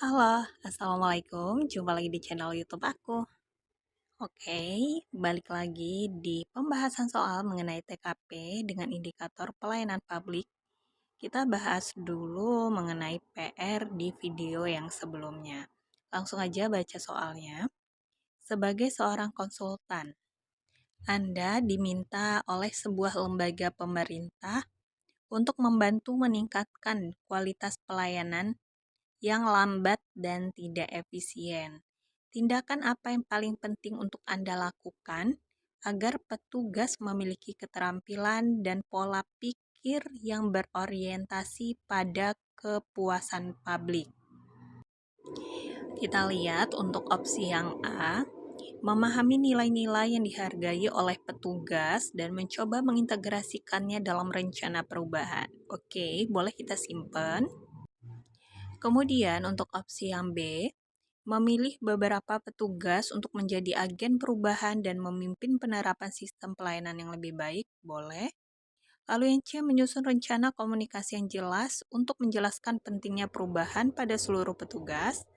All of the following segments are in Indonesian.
Halo, Assalamualaikum. Jumpa lagi di channel YouTube aku. Oke, balik lagi di pembahasan soal mengenai TKP dengan indikator pelayanan publik. Kita bahas dulu mengenai PR di video yang sebelumnya. Langsung aja baca soalnya. Sebagai seorang konsultan, Anda diminta oleh sebuah lembaga pemerintah untuk membantu meningkatkan kualitas pelayanan yang lambat dan tidak efisien. Tindakan apa yang paling penting untuk Anda lakukan agar petugas memiliki keterampilan dan pola pikir yang berorientasi pada kepuasan publik? Kita lihat untuk opsi yang A, memahami nilai-nilai yang dihargai oleh petugas dan mencoba mengintegrasikannya dalam rencana perubahan. Oke, boleh kita simpan. Kemudian untuk opsi yang B, memilih beberapa petugas untuk menjadi agen perubahan dan memimpin penerapan sistem pelayanan yang lebih baik, boleh. Lalu yang C, menyusun rencana komunikasi yang jelas untuk menjelaskan pentingnya perubahan pada seluruh petugas.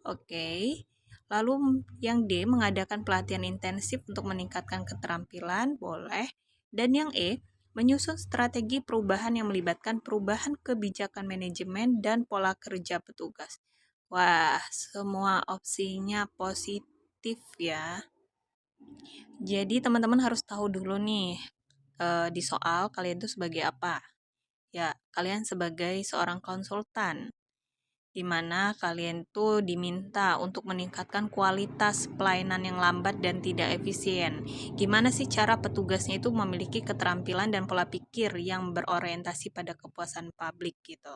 Oke. Lalu yang D, mengadakan pelatihan intensif untuk meningkatkan keterampilan, boleh. Dan yang E, menyusun strategi perubahan yang melibatkan perubahan kebijakan manajemen dan pola kerja petugas. Wah, semua opsinya positif ya. Jadi teman-teman harus tahu dulu nih, di soal kalian tuh sebagai apa? Ya, kalian sebagai seorang konsultan, di mana kalian tuh diminta untuk meningkatkan kualitas pelayanan yang lambat dan tidak efisien. Gimana sih cara petugasnya itu memiliki keterampilan dan pola pikir yang berorientasi pada kepuasan publik gitu.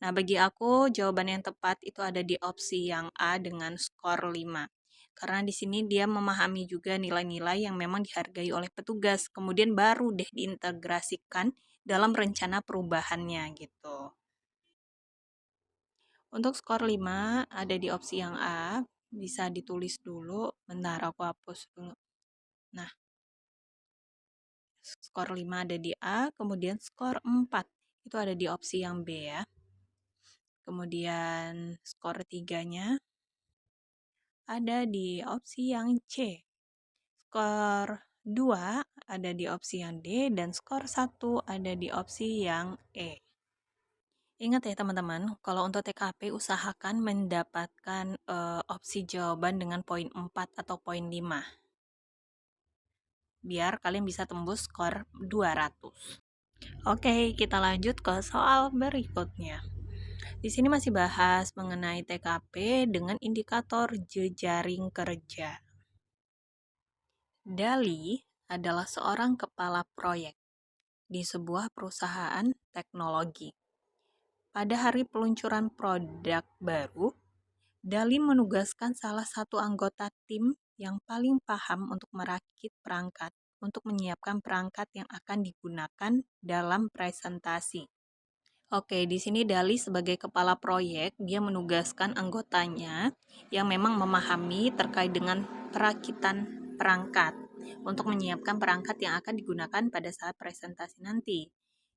Nah, bagi aku jawaban yang tepat itu ada di opsi yang A dengan skor 5. Karena di sini dia memahami juga nilai-nilai yang memang dihargai oleh petugas, kemudian baru deh diintegrasikan dalam rencana perubahannya gitu. Untuk skor 5 ada di opsi yang A, bisa ditulis dulu, bentar aku hapus dulu. Nah, skor 5 ada di A, kemudian skor 4 itu ada di opsi yang B ya. Kemudian skor 3-nya ada di opsi yang C. Skor 2 ada di opsi yang D dan skor 1 ada di opsi yang E. Ingat ya teman-teman, kalau untuk TKP usahakan mendapatkan opsi jawaban dengan poin 4 atau poin 5. Biar kalian bisa tembus skor 200. Oke, kita lanjut ke soal berikutnya. Di sini masih bahas mengenai TKP dengan indikator jejaring kerja. Dali adalah seorang kepala proyek di sebuah perusahaan teknologi. Pada hari peluncuran produk baru, Dali menugaskan salah satu anggota tim yang paling paham untuk merakit perangkat, untuk menyiapkan perangkat yang akan digunakan dalam presentasi. Oke, di sini Dali sebagai kepala proyek, dia menugaskan anggotanya yang memang memahami terkait dengan perakitan perangkat untuk menyiapkan perangkat yang akan digunakan pada saat presentasi nanti.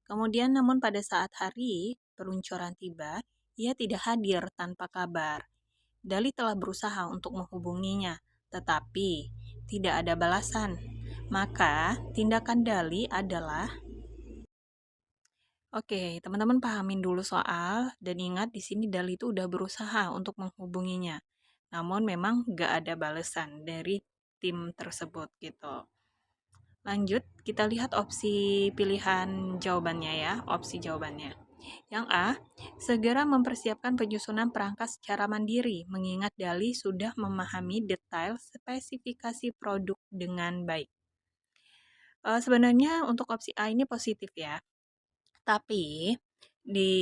Kemudian namun pada saat hari peluncuran tiba, ia tidak hadir tanpa kabar. Dali telah berusaha untuk menghubunginya, tetapi tidak ada balasan. Maka, tindakan Dali adalah Oke, teman-teman pahamin dulu soal dan ingat di sini Dali itu udah berusaha untuk menghubunginya. Namun memang gak ada balasan dari tim tersebut gitu. Lanjut, kita lihat opsi pilihan jawabannya ya, opsi jawabannya. Yang A, segera mempersiapkan penyusunan perangkat secara mandiri, mengingat Dali sudah memahami detail spesifikasi produk dengan baik. Sebenarnya untuk opsi A ini positif ya, tapi di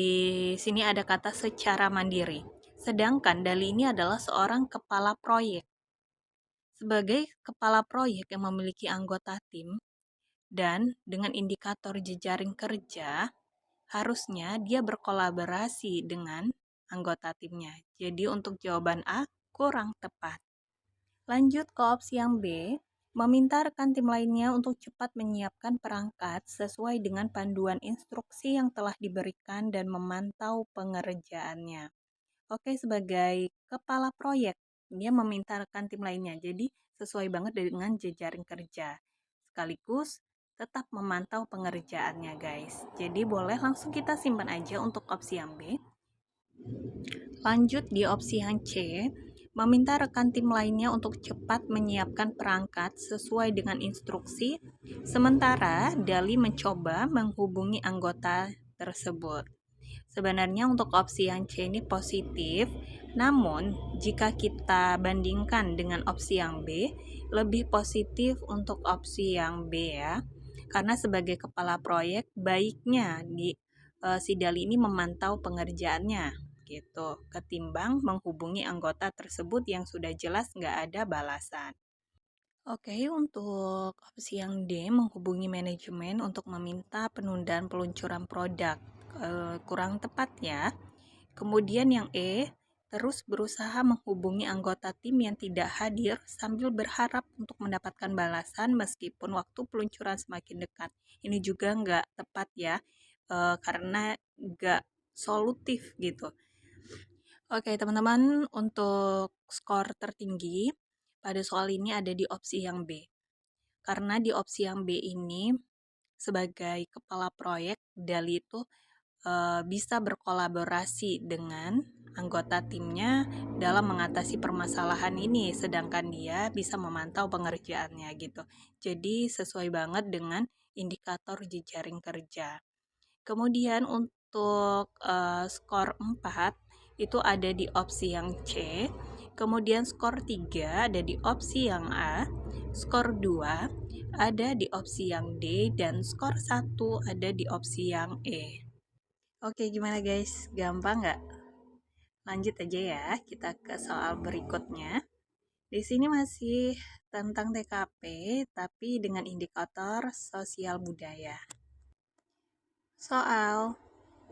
sini ada kata secara mandiri. Sedangkan Dali ini adalah seorang kepala proyek. Sebagai kepala proyek yang memiliki anggota tim dan dengan indikator jejaring kerja, harusnya dia berkolaborasi dengan anggota timnya. Jadi untuk jawaban A kurang tepat. Lanjut ke opsi yang B, meminta rekan tim lainnya untuk cepat menyiapkan perangkat sesuai dengan panduan instruksi yang telah diberikan dan memantau pengerjaannya. Oke, sebagai kepala proyek, dia meminta rekan tim lainnya. Jadi, sesuai banget dengan jejaring kerja. Sekaligus tetap memantau pengerjaannya, guys. Jadi, boleh langsung kita simpan aja untuk opsi yang B. Lanjut di opsi yang C, meminta rekan tim lainnya untuk cepat menyiapkan perangkat sesuai dengan instruksi, sementara Dali mencoba menghubungi anggota tersebut. Sebenarnya untuk opsi yang C ini positif, namun jika kita bandingkan dengan opsi yang B, lebih positif untuk opsi yang B ya. Karena sebagai kepala proyek, baiknya si Dali ini memantau pengerjaannya gitu, ketimbang menghubungi anggota tersebut yang sudah jelas nggak ada balasan. Oke, untuk opsi yang D, menghubungi manajemen untuk meminta penundaan peluncuran produk. Kurang tepat ya. Kemudian yang E, terus berusaha menghubungi anggota tim yang tidak hadir sambil berharap untuk mendapatkan balasan meskipun waktu peluncuran semakin dekat. Ini juga nggak tepat ya, karena nggak solutif gitu. Oke, teman-teman, untuk skor tertinggi pada soal ini ada di opsi yang B. Karena di opsi yang B ini, sebagai kepala proyek, Dali itu bisa berkolaborasi dengan anggota timnya dalam mengatasi permasalahan ini, sedangkan dia bisa memantau pengerjaannya gitu. Jadi sesuai banget dengan indikator jejaring kerja. Kemudian untuk skor 4 itu ada di opsi yang C, kemudian skor 3 ada di opsi yang A, skor 2 ada di opsi yang D, dan skor 1 ada di opsi yang E. Oke, gimana guys? Gampang nggak? Lanjut aja ya, kita ke soal berikutnya. Di sini masih tentang TKP, tapi dengan indikator sosial budaya. Soal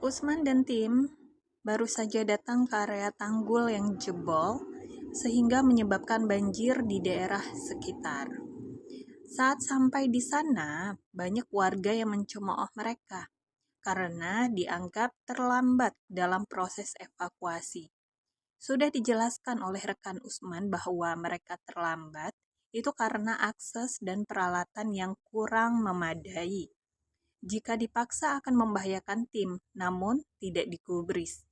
Usman dan tim baru saja datang ke area tanggul yang jebol sehingga menyebabkan banjir di daerah sekitar. Saat sampai di sana, banyak warga yang mencemooh mereka karena dianggap terlambat dalam proses evakuasi. Sudah dijelaskan oleh rekan Usman bahwa mereka terlambat itu karena akses dan peralatan yang kurang memadai. Jika dipaksa akan membahayakan tim, namun tidak digubris.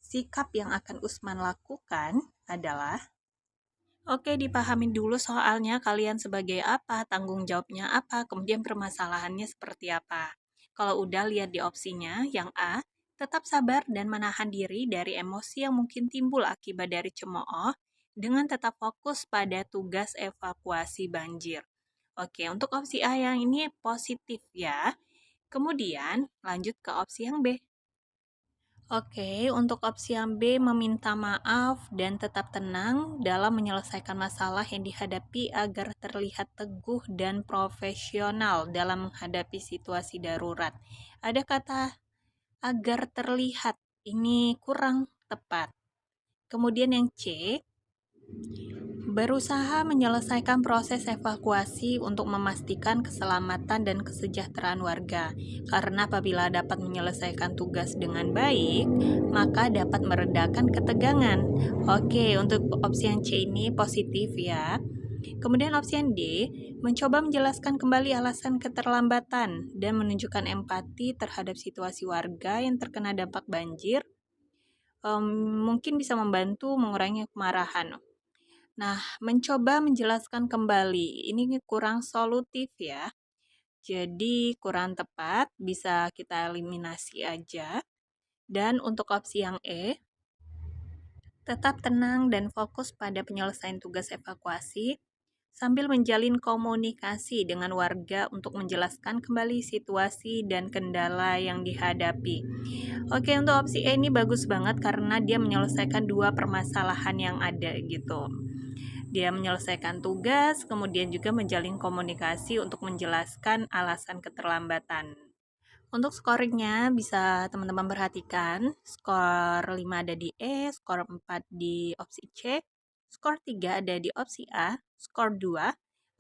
Sikap yang akan Usman lakukan adalah, oke, dipahami dulu soalnya kalian sebagai apa, tanggung jawabnya apa, kemudian permasalahannya seperti apa. Kalau udah lihat di opsinya, yang A, tetap sabar dan menahan diri dari emosi yang mungkin timbul akibat dari cemooh dengan tetap fokus pada tugas evakuasi banjir. Oke, untuk opsi A yang ini positif ya. Kemudian lanjut ke opsi yang B. Oke, untuk opsi yang B meminta maaf dan tetap tenang dalam menyelesaikan masalah yang dihadapi agar terlihat teguh dan profesional dalam menghadapi situasi darurat. Ada kata agar terlihat, ini kurang tepat. Kemudian yang C, berusaha menyelesaikan proses evakuasi untuk memastikan keselamatan dan kesejahteraan warga. Karena apabila dapat menyelesaikan tugas dengan baik, maka dapat meredakan ketegangan. Oke, untuk opsi yang C ini positif ya. Kemudian opsi yang D, mencoba menjelaskan kembali alasan keterlambatan dan menunjukkan empati terhadap situasi warga yang terkena dampak banjir. Mungkin bisa membantu mengurangi kemarahan. Nah, mencoba menjelaskan kembali, ini kurang solutif ya. Jadi kurang tepat, bisa kita eliminasi aja. Dan untuk opsi yang E, tetap tenang dan fokus pada penyelesaian tugas evakuasi sambil menjalin komunikasi dengan warga untuk menjelaskan kembali situasi dan kendala yang dihadapi. Oke, untuk opsi E ini bagus banget karena dia menyelesaikan dua permasalahan yang ada gitu. Dia menyelesaikan tugas, kemudian juga menjalin komunikasi untuk menjelaskan alasan keterlambatan. Untuk scoringnya bisa teman-teman perhatikan, skor 5 ada di E, skor 4 di opsi C, skor 3 ada di opsi A, skor 2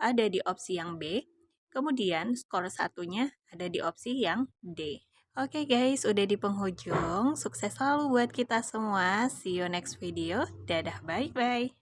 ada di opsi yang B, kemudian skor satunya ada di opsi yang D. Oke guys, udah di penghujung. Sukses selalu buat kita semua. See you next video. Dadah, bye-bye.